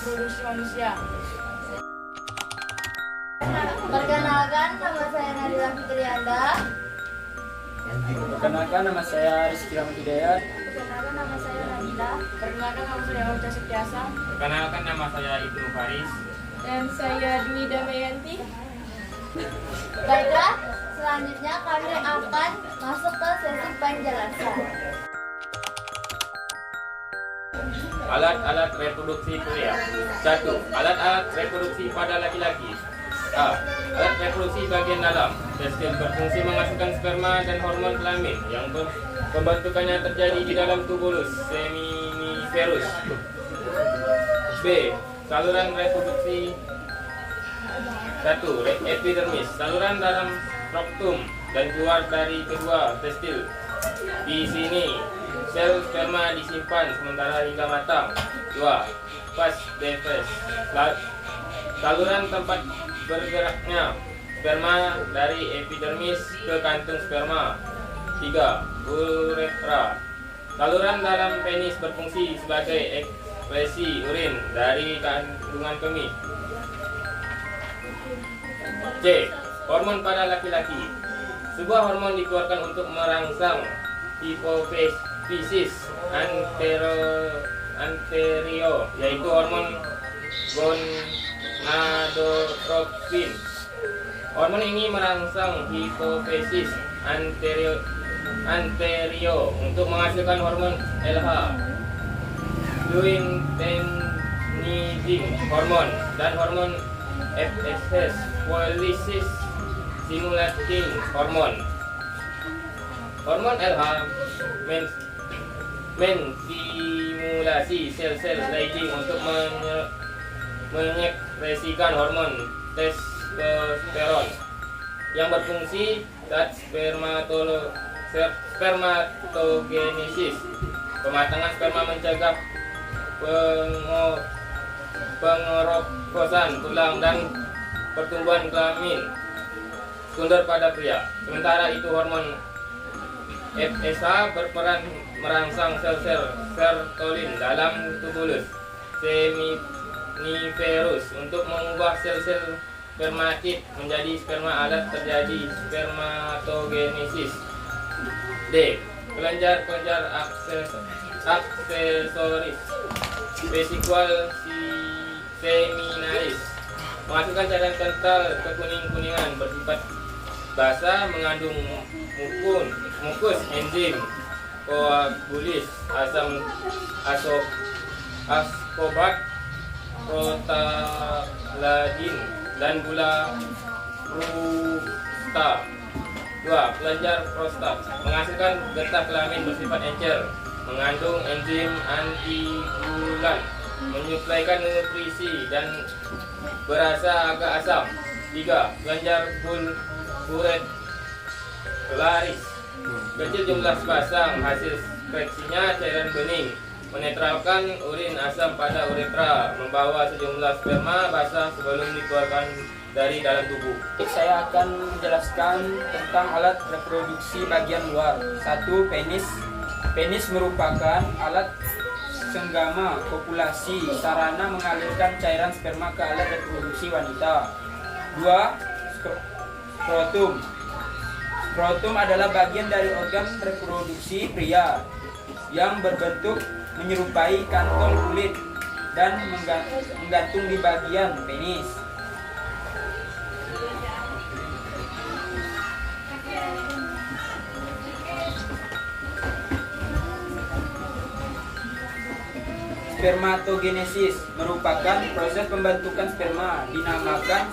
reproduksi manusia. Perkenalkan, nama saya Nadila Fitrianda. Perkenalkan, nama saya Rizky Rahmat Hidayat. Perkenalkan, nama saya Nabila. Perkenalkan, nama saya Ocha Septiasa. Perkenalkan, nama saya Ibnu Faris. Dan saya Dwi Damayanti. Baiklah, selanjutnya kami akan masuk ke sesi penjelasan. Alat-alat reproduksi pria. 1. Alat-alat reproduksi pada laki-laki. A. Alat reproduksi bagian dalam. Testis berfungsi menghasilkan sperma dan hormon kelamin yang pembentukannya terjadi di dalam tubulus seminiferus. B. Saluran reproduksi. 1. Epidermis, saluran dalam skrotum dan keluar dari kedua testil. Di sini sel sperma disimpan sementara hingga matang. 2. Vas deferens, saluran tempat bergeraknya sperma dari epidermis ke kantung sperma. 3. Uretra, saluran dalam penis berfungsi sebagai ekspresi urin dari kandungan kemih. C. Hormon pada laki-laki. Sebuah hormon dikeluarkan untuk merangsang hipofisis anterior, yaitu hormon gonadotropin. Hormon ini merangsang hipofisis anterior untuk menghasilkan hormon LH, luteinizing hormon, dan hormon FSH, follicis stimulating hormon. Hormon LH menstimulasi sel-sel Leydig untuk mengekspresikan hormon testosteron yang berfungsi saat spermatogenesis. Pematangan sperma mencegah pengerokosan tulang dan pertumbuhan kelamin sekunder pada pria. Sementara itu hormon FSH berperan merangsang sel-sel sertolin dalam tubulus seminiferus untuk mengubah sel-sel spermatid menjadi sperma alat terjadi spermatogenesis. D. Kelenjar aksesoris vesicual seminalis menghasilkan cairan kental kekuning-kuningan bersifat basah mengandung mukus, enzim koagulis, ascorbat, protaladin, dan gula fructa. 2. Kelenjar prostat menghasilkan getah kelamin bersifat encer, mengandung enzim antigulan, menyuplaikan nutrisi dan berasa agak asam. 3. Kelenjar uretularis, kecil jumlah sepasang, hasil sekresinya cairan bening, menetralkan urin asam pada uretra, membawa sejumlah sperma basah sebelum dikeluarkan dari dalam tubuh. Saya akan menjelaskan tentang alat reproduksi bagian luar. 1. Penis. Penis merupakan alat senggama kopulasi, sarana mengalirkan cairan sperma ke alat reproduksi wanita. 2. Skrotum. Skrotum adalah bagian dari organ reproduksi pria yang berbentuk menyerupai kantong kulit dan menggantung di bagian penis. Spermatogenesis merupakan proses pembentukan sperma. Dinamakan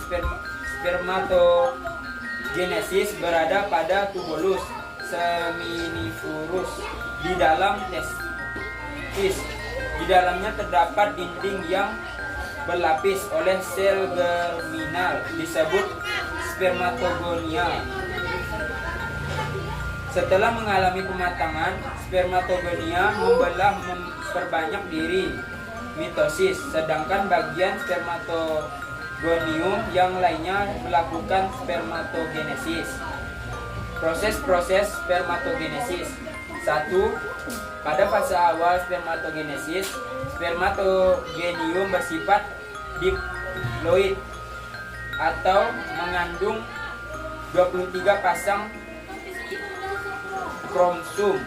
spermatogenesis berada pada tubulus seminiferus di dalam testis. Di dalamnya terdapat dinding yang berlapis oleh sel germinal disebut spermatogonia. Setelah mengalami pematangan, spermatogonia memperbanyak diri, mitosis, sedangkan bagian spermatogonium yang lainnya melakukan spermatogenesis. Proses-proses spermatogenesis. 1. Pada fase awal spermatogenesis, spermatogenium bersifat diploid atau mengandung 23 pasang kromosom.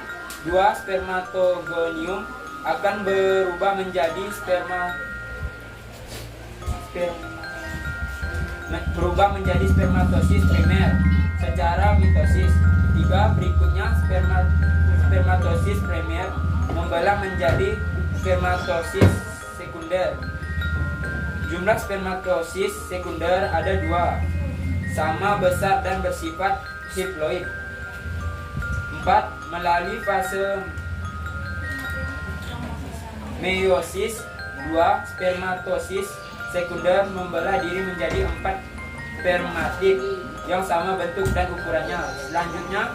2. Spermatogonium akan berubah menjadi spermatosis primer secara mitosis. 3. Berikutnya spermatosis primer membelah menjadi spermatosis sekunder. Jumlah spermatosis sekunder ada 2, sama besar dan bersifat diploid. 4. Melalui fase meiosis 2, spermatosis sekunder membelah diri menjadi 4 spermatid yang sama bentuk dan ukurannya. Selanjutnya,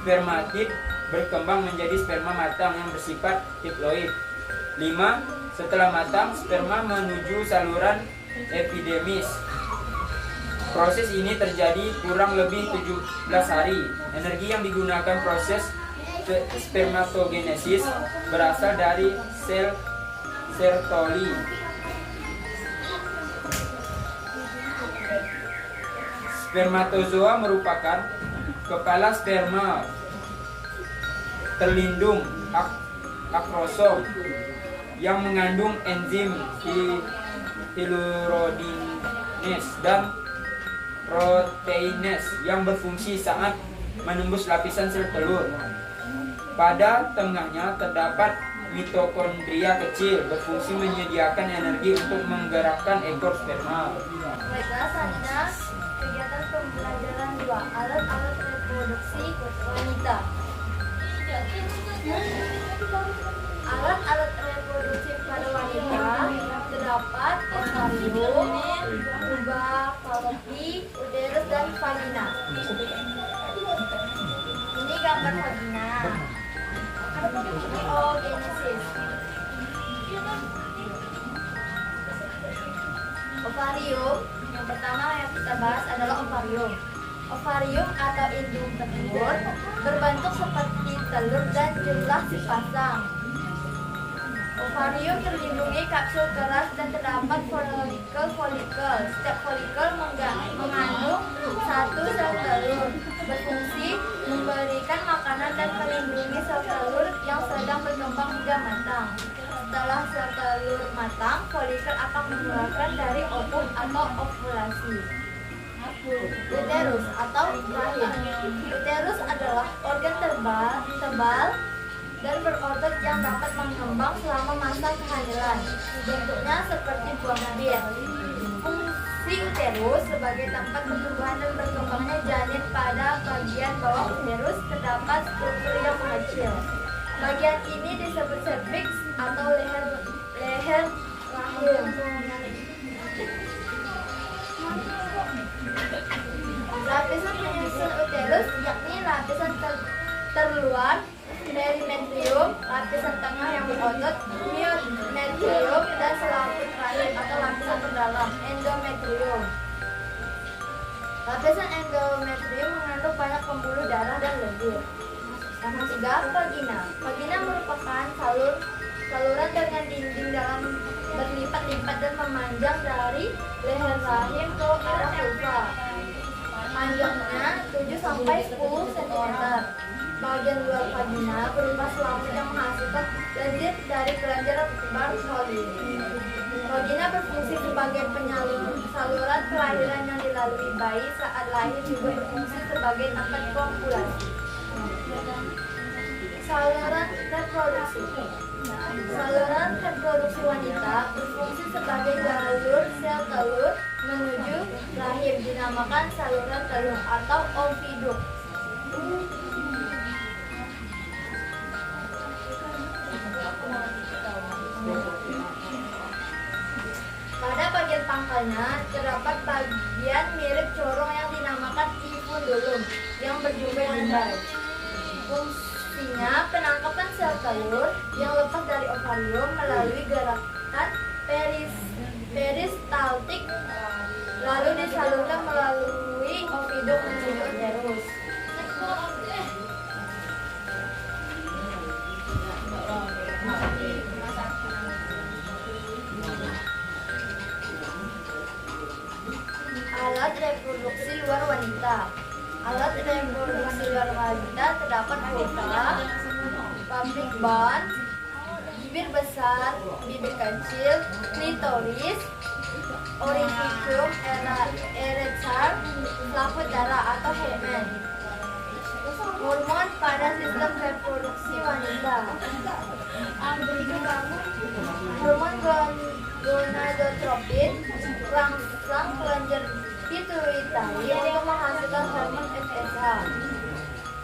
spermatid berkembang menjadi sperma matang yang bersifat diploid. 5. Setelah matang, sperma menuju saluran epidemis. Proses ini terjadi kurang lebih 17 hari. Energi yang digunakan proses spermatogenesis berasal dari sel Sertoli. Spermatozoa merupakan kepala sperma terlindung akrosom yang mengandung enzim hyaluronidase dan proteinase yang berfungsi saat menembus lapisan sel telur. Pada tengahnya terdapat mitokondria kecil berfungsi menyediakan energi untuk menggerakkan ekor sperma. Baiklah, selanjutnya kegiatan pembelajaran 2, alat-alat reproduksi wanita. Alat-alat reproduksi pada wanita terdapat ovarium, tuba, fallopi, uterus, dan vagina. Ini gambar vagina. Oogenesis. Ovarium, yang pertama yang kita bahas adalah ovarium. Ovarium atau indung telur berbentuk seperti telur dan jumlah sepasang. Ovarium terlindungi kapsul keras dan terdapat folikel. Setiap folikel mengandung satu sel telur, berfungsi memberikan makanan dan melindungi sel telur yang sedang berkembang hingga matang. Setelah sel telur matang, folikel akan mengeluarkan dari ovum atau ovulasi. Uterus atau rahim. Uterus adalah organ tebal dan berotot yang dapat mengembang selama masa kehamilan. Bentuknya seperti buah bir. Fungsi uterus sebagai tempat pertumbuhan dan berkembangnya janin. Pada bagian bawah uterus terdapat struktur yang mengecil. Bagian ini disebut cervix atau leher rahim. Lapisan penyusun uterus yakni lapisan terluar perimetrium, lapisan tengah yang berotot myometrium, dan selaput rahim atau lapisan terdalam endometrium. Lapisan endometrium mengandung banyak pembuluh darah dan lendir. Yang ketiga, vagina. Vagina merupakan saluran dengan dinding dalam berlipat-lipat dan memanjang dari leher rahim ke arah vulva. Panjangnya 7-10 cm. Bagian luar vagina berupa selaput yang menghasilkan lendir dari kelenjar Bartholin. Vagina berfungsi sebagai saluran kelahiran yang dilalui bayi saat lahir, juga berfungsi sebagai tempat kopulasi. Saluran reproduksi. Saluran reproduksi wanita berfungsi sebagai jalur sel telur menuju rahim, dinamakan saluran telur atau oviduk. Pada bagian pangkalnya terdapat bagian mirip corong yang dinamakan infundulum yang berjumpai-jumpai. Fungsinya penangkapan sel telur yang lepas dari ovarium melalui gerakan peristaltik, lalu disalurkan melalui oviduk menuju uterus. reproduksi luar wanita. Alat reproduksi luar wanita terdapat vulva, public bond, bibir besar, bibir kecil, klitoris, orificium erector, selaput darah atau hymen. Hormon pada sistem reproduksi wanita. Hormon gonadotropin merangsang kelenjar pituitari untuk menghasilkan hormon FSH.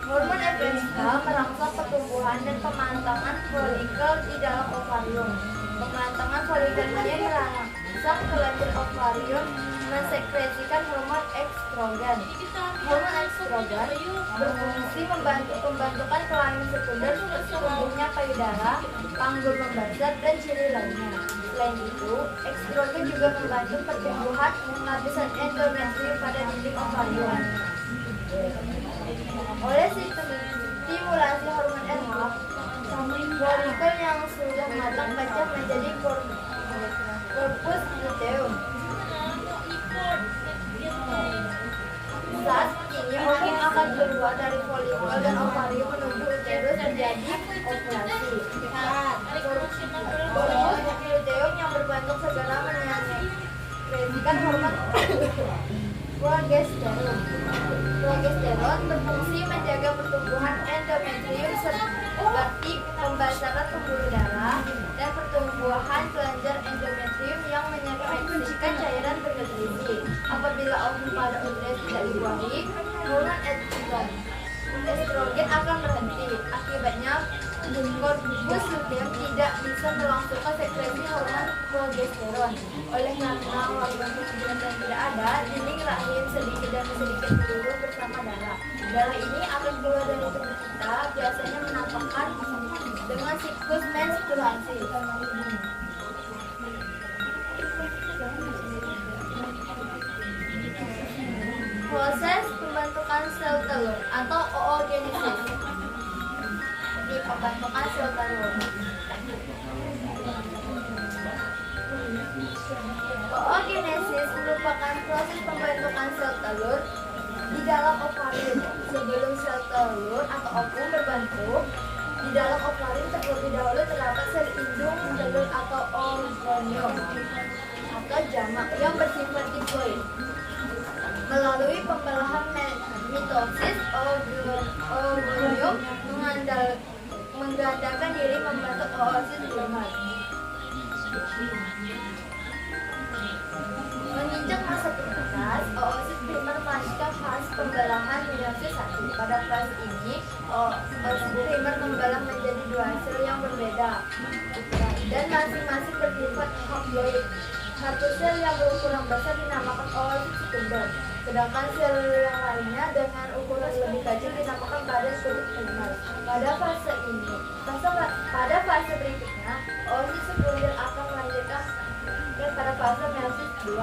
Hormon FSH merangsang pertumbuhan dan pemantangan folikel di dalam ovarium. Pemantangan folikel ini merangsang kelenjar ovarium mensekresikan hormon estrogen. Hormon estrogen berfungsi membantu pembentukan kelamin sekunder seperti tumbuhnya payudara, panggul membesar, dan ciri lainnya. Selain itu, estrogen juga membantu pertumbuhan lapisan endometrium pada dinding ovarium. Oleh stimulasi hormon RH, folikel yang sudah matang pecah menjadi corpus luteum. Saat ini ovum akan keluar dari folikel dan ovarium menuju uterus terjadi ovulasi. Corpus luteum yang berbentuk segera menyekresikan hormon progesteron. Progesteron berfungsi menjaga pertumbuhan endometrium seperti pembasaran pembuluh darah dan pertumbuhan kelenjar endometrium yang menyekresikan cairan bernutrisi. Apabila ovum pada uterus tidak dibuahi, hormon estrogen akan berhenti. Akibatnya, corpus luteum tidak bisa melangsungkan sekresi hormon progesteron. Oleh karena hormon progesteron tidak ada, dinding rahim sedikit demi sedikit turun bersama darah. Darah ini akan keluar dari tubuh kita, biasanya menampakkan dengan siklus menstruasi. Proses pembentukan sel telur atau oogenesis. Di pembentukan sel telur. Oogenesis merupakan proses pembentukan sel telur di dalam ovarium. Sebelum sel telur atau ovum berbentuk, di dalam ovarium terlebih dahulu terdapat sel indung telur atau ogonium atau jamak yang bersifat diploid. Melalui pembelahan mitosis, ogonium menggandakan diri membentuk oosit primer. Menginjak masa pubertas, oosit primer pasca fase pembelahan mitosis 1. Pada fase ini, oosit primer membelah menjadi dua sel yang berbeda dan masing-masing bersifat haploid. Satu sel yang berukuran besar dinamakan oosit sekunder, sedangkan sel yang lainnya dengan ukuran lebih kecil dinamakan badan kulit primer. Pada fase berikutnya, oosit sekunder akan melanjutkan pada fase meiosis 2.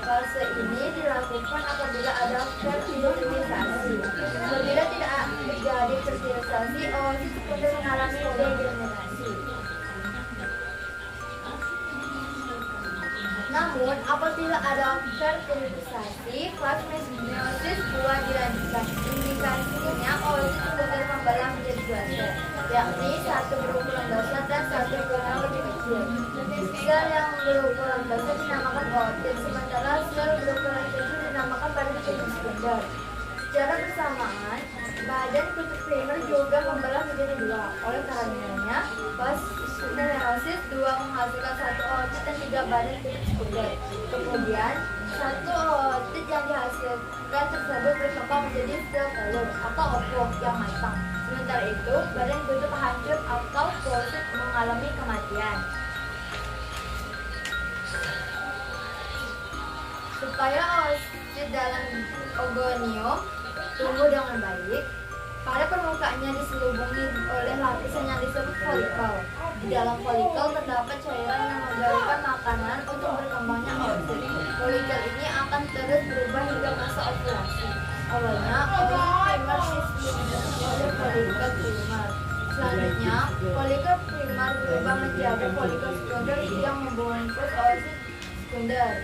Fase ini dilakukan apabila ada fertilisasi. Apabila tidak terjadi fertilisasi, oosit sekunder mengalami degenerasi. Namun, apabila ada fertilisasi, fase meiosis 2 dilanjutkan. Indikasinya oosit sekunder membelah menjadi dua sel, yakni satu berukuran besar dan satu berukuran lebih kecil. Sel yang berukuran besar dinamakan ootit, sementara sel berukuran kecil dinamakan badan kutub sekunder. Secara bersamaan, badan kutub primer juga membelah menjadi dua. Oleh karenanya, fase meiosis 2 menghasilkan satu ootit dan 3 badan kutub sekunder. Kemudian, satu ootit yang dihasilkan tersebut berkembang menjadi sel telur atau ovum yang matang. Sementara itu, badan kutub hancur atau oosit mengalami kematian. Supaya oosit dalam ogonium tumbuh dengan baik, pada permukaannya diselubungi oleh lapisan yang disebut folikel. Di dalam folikel terdapat cairan yang menggalakkan makanan untuk berkembangnya oosit. Folikel ini akan terus berubah hingga masa ovulasi. Awalnya, oosit primer diselimuti oleh folikel primer. Selanjutnya, folikel primer berubah menjadi folikel sekunder yang membungkus oosit sekunder.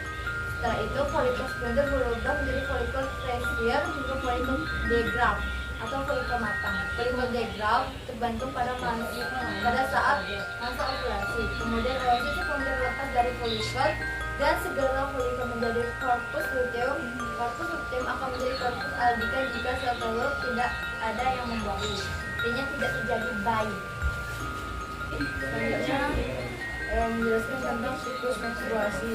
Setelah itu folikel sekunder berubah menjadi folikel tersier hingga folikel degraf atau folikel matang. Folikel degraf terbentuk pada saat masa ovulasi. Kemudian oosit sekunder lepas dari folikel dan segera folikel menjadi korpus luteum. Korpus luteum akan menjadi korpus albica jika sel telur tidak ada yang membuahi. Artinya tidak terjadi bayi. Selanjutnya menjelaskan tentang siklus menstruasi.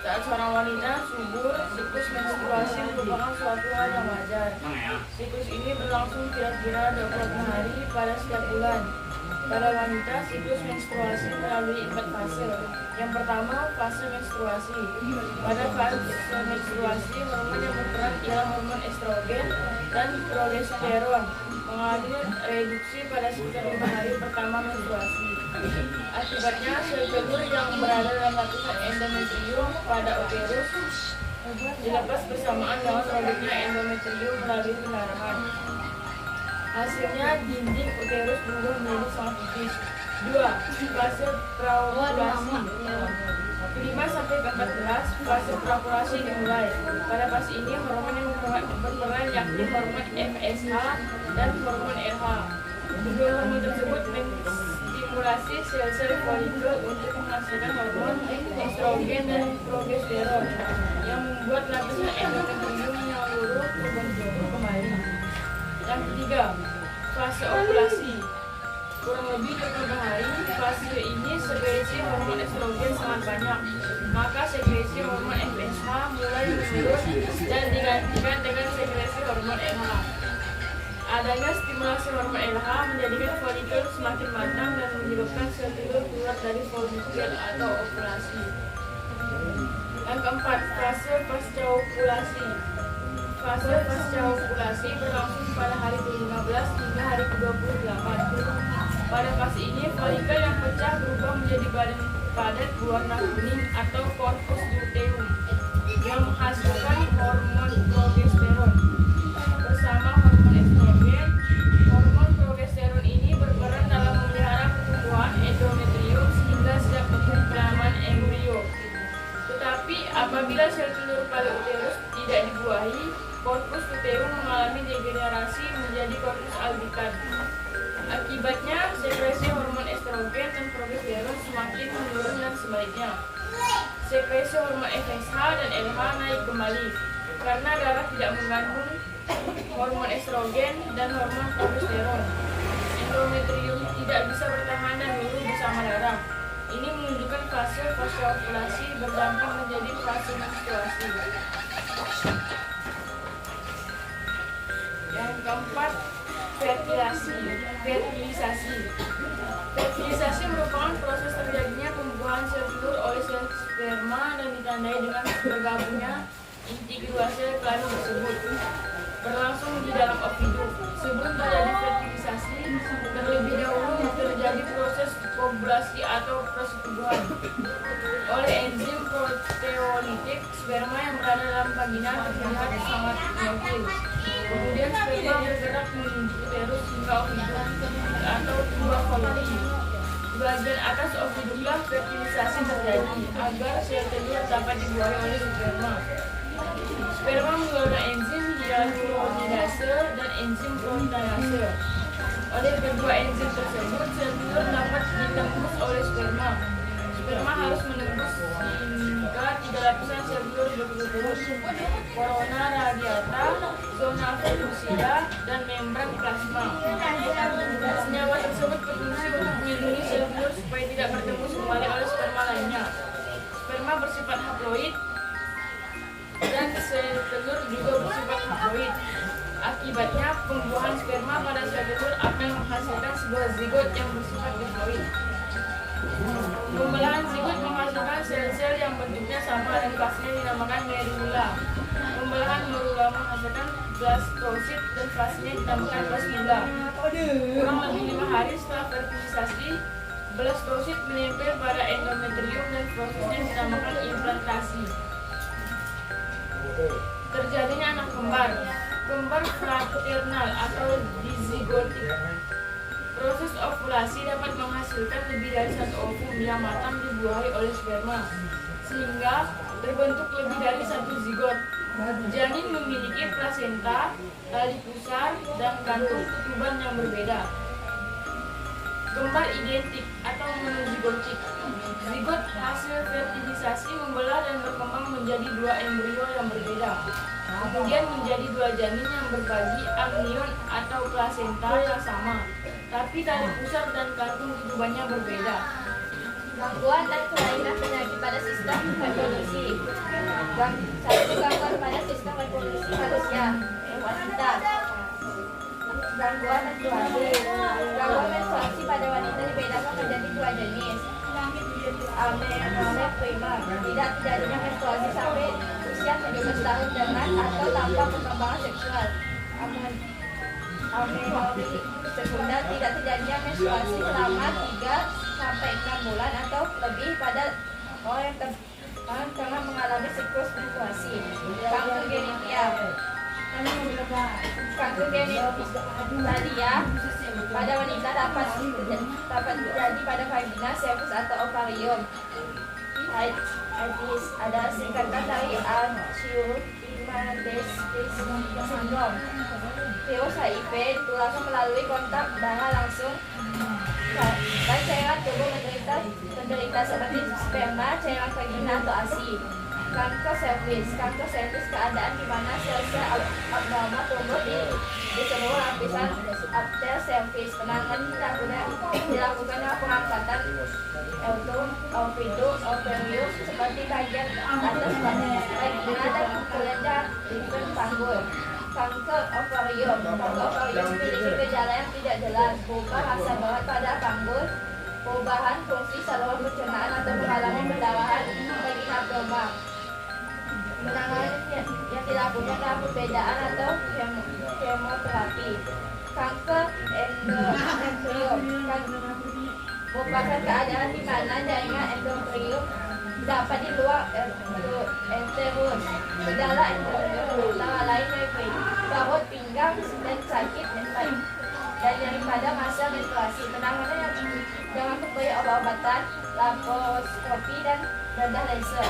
Saat seorang wanita subur, siklus menstruasi merupakan suatu hal yang wajar. Siklus ini berlangsung kira-kira 28 hari pada setiap bulan. Pada wanita, siklus menstruasi melalui 4 fase. Yang pertama, fase menstruasi. Pada fase menstruasi, hormon yang berperan ialah hormon estrogen dan progesteron, mengalami reduksi pada sekitar 5 hari pertama menstruasi. Akibatnya, sel telur yang berada dalam lapisan endometrium pada uterus dilepas bersamaan dengan robeknya endometrium melalui pendarahan. Hasilnya, dinding uterus berubah menjadi sangat tipis. 2. Fase praovulasi. 5-14 fase praovulasi dimulai. Pada fase ini hormon yang berperan yakni hormon FSH dan hormon RH. Kedua hormon tersebut menstimulasi sel-sel folikel untuk menghasilkan hormon estrogen dan progesteron yang membuat lapisan endometrium yang luruh terbentuk kembali. Yang ketiga, fase ovulasi. Kurang lebih 20 hari, fase ini sekresi hormon estrogen sangat banyak. Maka sekresi hormon FSH mulai menurun dan digantikan dengan sekresi hormon LH. Adanya stimulasi hormon LH menjadikan folikel semakin matang dan menyebabkan sel telur keluar dari folikel atau ovulasi. Yang keempat, fase pasca ovulasi. Fase pasca ovulasi berlangsung pada hari ke-15 hingga hari ke-28. Pada fase ini, folikel yang pecah berubah menjadi badan padat berwarna kuning atau corpus luteum yang menghasilkan hormon progesteron bersama hormon estrogen. Hormon progesteron ini berperan dalam memelihara pertumbuhan endometrium sehingga siap untuk penanaman embrio. Tetapi apabila sel telur pada uterus tidak dibuahi, corpus luteum mengalami degenerasi menjadi corpus albicans. Akibatnya, sekresi hormon estrogen dan progesteron semakin menurun dan sebaliknya. Sekresi hormon FSH dan LH naik kembali karena darah tidak mengandung hormon estrogen dan hormon progesteron. Endometrium tidak bisa bertahan dan luruh bersama darah. Ini menunjukkan fase pasca ovulasi berdamping menjadi fase menstruasi. Yang keempat, fertilisasi. Fertilisasi merupakan proses terjadinya pembuahan sel telur oleh sel sperma dan ditandai dengan bergabungnya inti kedua sel kelamin tersebut. Berlangsung di dalam ovidum. Sebelum terjadi fertilisasi, terlebih dahulu terjadi proses kovulasi atau persetubuhan. Oleh enzim proteolitik, sperma yang berada dalam vagina terlihat sangat nyempil. Kemudian sperma bergerak menuju uterus hingga ovidum atau tuba falopi. Di bagian atas ovidumlah fertilisasi terjadi agar sel telur dapat dibuahi oleh sperma. Sperma mengeluarkan enzim hyaluronidase dan enzim proteinase. Oleh kedua enzim tersebut, sel telur dapat ditembus oleh sperma. Sperma harus menembus hingga 3 lapisan sel telur berturut-turut: corona radiata, zona pellucida, dan membran plasma. Senyawa tersebut berfungsi untuk melindungi sel telur supaya tidak bertembus kembali oleh sperma lainnya. Sperma bersifat haploid dan sel telur juga bersifat haploid. Akibatnya, pembuahan sperma pada sel telur akan menghasilkan sebuah zigot yang bersifat diploid. Pembelahan zigot menghasilkan sel-sel yang bentuknya sama dan fasenya dinamakan merula. Pembelahan merula menghasilkan blastosit dan fasenya dinamakan plasmida. Kurang lebih 5 hari setelah fertilisasi, blastosit menempel pada endometrium dan prosesnya dinamakan implantasi. Terjadinya anak kembar fraternal atau dizigotik. Proses ovulasi dapat menghasilkan lebih dari 1 ovum yang matang dibuahi oleh sperma. sehingga terbentuk lebih dari satu zigot. Janin memiliki plasenta, tali pusar, dan kantung ketuban yang berbeda. Kembar identik atau monozigotik. Zigot hasil fertilisasi membelah dan berkembang menjadi dua embrio yang berbeda. Kemudian menjadi dua janin yang berbagi amnion atau plasenta yang sama, tapi tali pusar dan kantung ketubannya berbeda. Gangguan dan kelainan penyakit pada sistem reproduksi. Gangguan pada sistem reproduksi manusia, wanita. Gangguan menstruasi. Gangguan menstruasi pada wanita dibedakan menjadi dua jenis. Amenorrhea prima, tidak terjadinya menstruasi sampai usia 17 tahun dengan atau tanpa perkembangan seksual. Amenorrhea sekunda, tidak terjadinya menstruasi selama 3 sampai 6 bulan atau lebih pada orang yang tengah mengalami siklus menstruasi. Kanker genital. Kanker genitalia pada wanita dapat terjadi pada vagina, cervix atau ovarium. AIDS adalah singkatan dari Angioimmunobacterial Syndrome. Virus HIV ditularkan melalui kontak darah langsung dan cairan tubuh penderita seperti sperma, cairan vagina atau ASI. Kanker cervix. Kanker cervix keadaan di mana sel-sel abnormal tumbuh di seluruh lapisan arter cervix. Penanganan dilakukan dengan pengangkatan ovarium seperti bagian atas vagina dan kelenjar infant panggul. Kanker ovarium. Kanker ovarium memiliki gejala yang tidak jelas, berupa rasa berat pada panggul, perubahan fungsi saluran pencernaan atau mengalami pendarahan vagina abnormal. Penanganan yang dilakukan adalah pembedaan atau kemoterapi. Kanker endometrium merupakan keadaan di mana jaringan endometrium dapat di luar uterus. Gejala endometrium antara lain nyeri perut, pinggang, dan sakit dan nyeri pada masa menstruasi. Penanganan yang memberi obat-obatan, laparoskopi, dan bedah laser.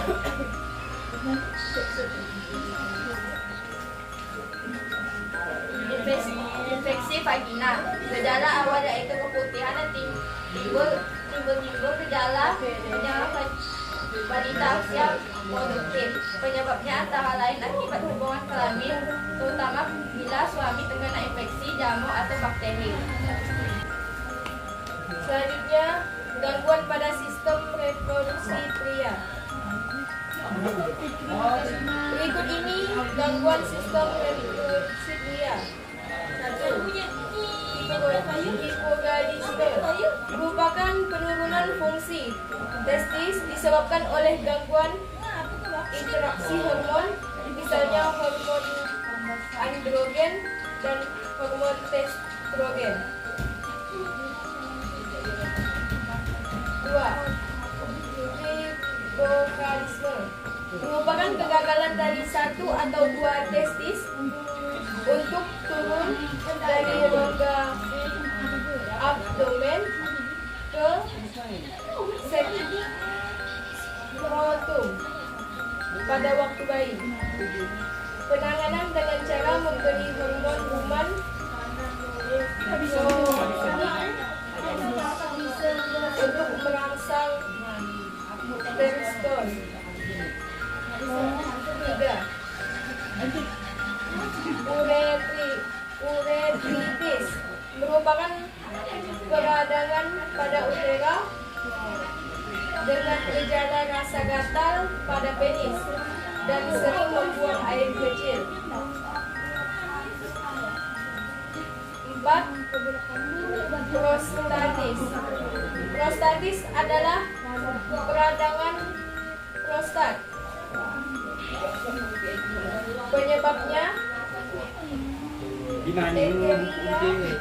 Infeksi vagina. Gejala awal yaitu keputihan dan timbul gejala penyakit wanita usia produktif. Penyebabnya antara lain akibat hubungan kelamin, terutama bila suami terkena infeksi jamur atau bakteri. Selanjutnya, gangguan pada sistem reproduksi pria. Berikut ini gangguan sistem reproduksi pria. 1. Hipogonadisme merupakan penurunan fungsi testis disebabkan oleh gangguan interaksi hormon, misalnya hormon androgen dan hormon testosteron. 2. Hipogonadisme merupakan kegagalan dari satu atau dua testis untuk turun dari rongga abdomen ke skrotum pada waktu bayi. Penanganan dengan cara memberi hormon human untuk merangsang testosteron. 3. Uretritis merupakan peradangan pada utera dengan gejala rasa gatal pada penis dan sering membuang air kecil. 4. Prostatis. Prostatis adalah peradangan prostat. Penyebabnya Escherichia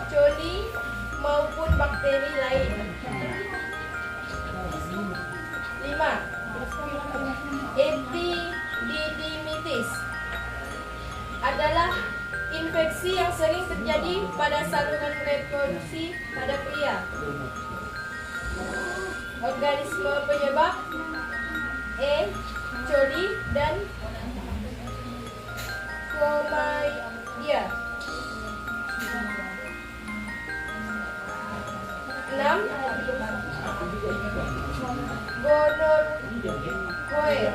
coli maupun bakteri lain. 5. Epididymitis adalah infeksi yang sering terjadi pada saluran reproduksi pada pria. Organisme penyebab E. coli, dan chlamydia. 6. Gonorrhoea.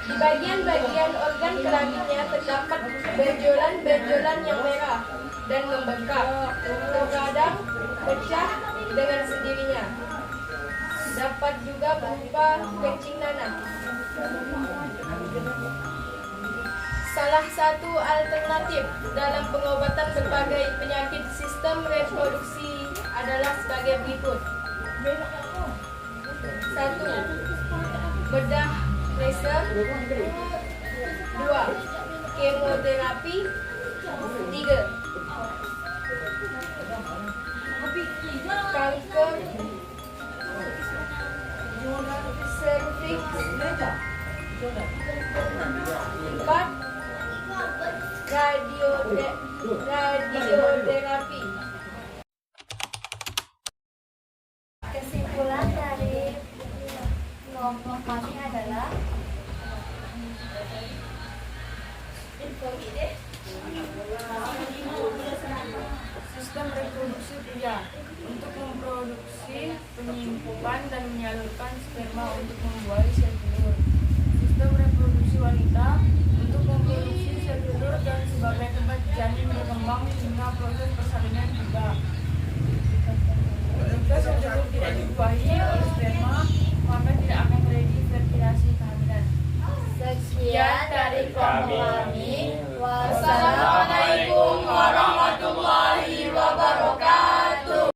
Di bagian-bagian organ kelaminnya terdapat benjolan-benjolan yang merah dan membengkak, terkadang pecah dengan sendirinya. Dapat juga berupa kencing nanah. Salah satu alternatif dalam pengobatan berbagai penyakit sistem reproduksi adalah sebagai berikut. 1. Bedah laser. 2. Kemoterapi. 3. Kanker serviks. 4. Radioterapi. Kesimpulan dari kelompok kami adalah Sistem reproduksi pria untuk memproduksi, menyimpan, dan menyalurkan sperma untuk membuahi sel telur. Sistem reproduksi wanita untuk memproduksi sel telur dan sebagai tempat janin berkembang hingga proses persalinan tiba. Jika sel telur tidak dibuahi oleh sperma, maka tidak akan terjadi fertilasi kehamilan. sekian dari kelompok kami. Wassalamualaikum warahmatullahi wabarakatuh.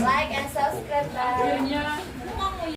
Like and subscribe.